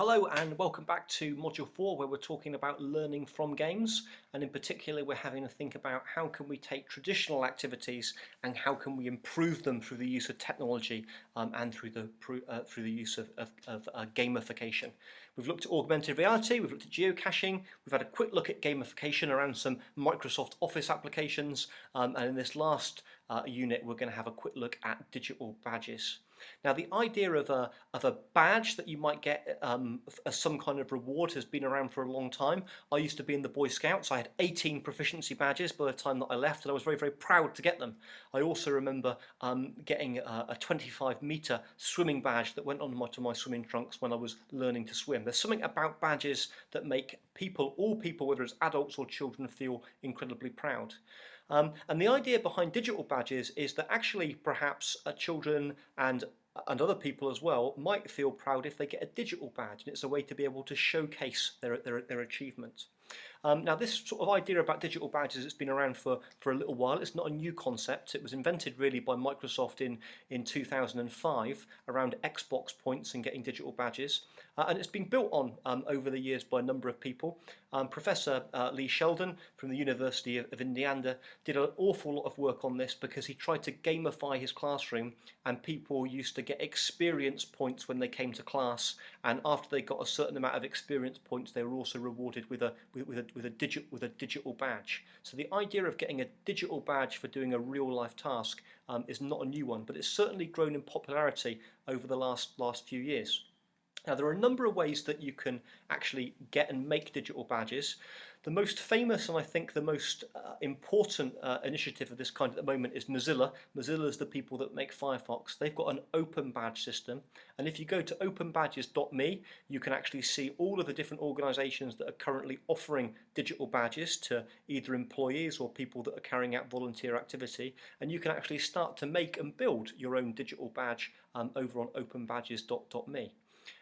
Hello and welcome back to Module 4, where we're talking about learning from games, and in particular we're having to think about how can we take traditional activities and how can we improve them through the use of technology and through the use of gamification. We've looked at augmented reality, we've looked at geocaching, we've had a quick look at gamification around some Microsoft Office applications, and in this last unit we're going to have a quick look at digital badges. Now, the idea of a badge that you might get as some kind of reward has been around for a long time. I used to be in the Boy Scouts. I had 18 proficiency badges by the time that I left, and I was very, very proud to get them. I also remember getting a 25-meter swimming badge that went on to my swimming trunks when I was learning to swim. There's something about badges that make people, all people, whether it's adults or children, feel incredibly proud. And the idea behind digital badges is that actually perhaps children and other people as well might feel proud if they get a digital badge, and it's a way to be able to showcase their achievements. Now, this sort of idea about digital badges has been around for a little while. It's not a new concept. It was invented really by Microsoft in 2005 around Xbox points and getting digital badges. And it's been built on over the years by a number of people. Professor Lee Sheldon from the University of Indiana did an awful lot of work on this because he tried to gamify his classroom, and people used to get experience points when they came to class, and after they got a certain amount of experience points they were also rewarded with a digital badge. So the idea of getting a digital badge for doing a real life task is not a new one, but it's certainly grown in popularity over the last few years. Now, there are a number of ways that you can actually get and make digital badges. The most famous and I think the most important initiative of this kind at the moment is Mozilla. Mozilla is the people that make Firefox. They've got an open badge system, and if you go to openbadges.me, you can actually see all of the different organisations that are currently offering digital badges to either employees or people that are carrying out volunteer activity, and you can actually start to make and build your own digital badge over on openbadges.me.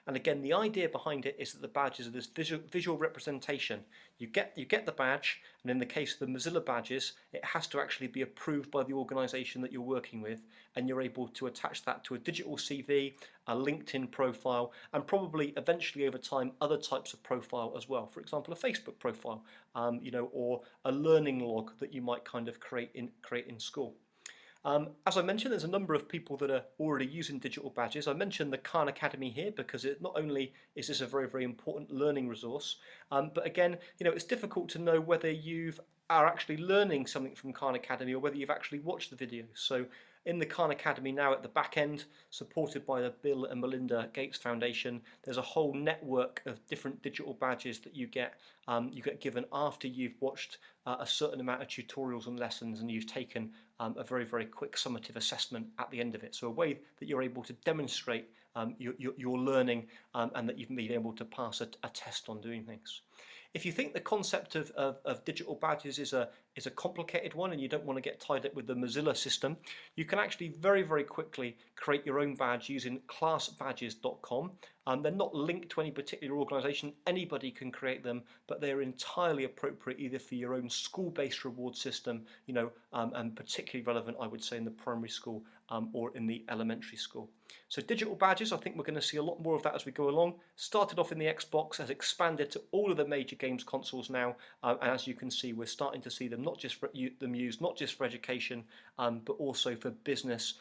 And again, the idea behind it is that the badges are this visual representation. You get the badge, and in the case of the Mozilla badges, it has to actually be approved by the organisation that you're working with, and you're able to attach that to a digital CV, a LinkedIn profile, and probably eventually over time other types of profile as well. For example, a Facebook profile, or a learning log that you might kind of create in school. As I mentioned, there's a number of people that are already using digital badges. I mentioned the Khan Academy here because it not only is this a very, very important learning resource, but again, it's difficult to know whether you are actually learning something from Khan Academy or whether you've actually watched the videos. So in the Khan Academy now at the back end, supported by the Bill and Melinda Gates Foundation, there's a whole network of different digital badges that you get given after you've watched a certain amount of tutorials and lessons, and you've taken a very, very quick summative assessment at the end of it. So a way that you're able to demonstrate your learning and that you've been able to pass a test on doing things. If you think the concept of digital badges is a complicated one and you don't want to get tied up with the Mozilla system, you can actually very, very quickly create your own badge using classbadges.com. They're not linked to any particular organisation. Anybody can create them, but they're entirely appropriate either for your own school-based reward system, and particularly relevant, I would say, in the primary school or in the elementary school. So digital badges, I think we're going to see a lot more of that as we go along. Started off in the Xbox, has expanded to all of the major games consoles now, and as you can see, we're starting to see them not just for them used not just for education, but also for business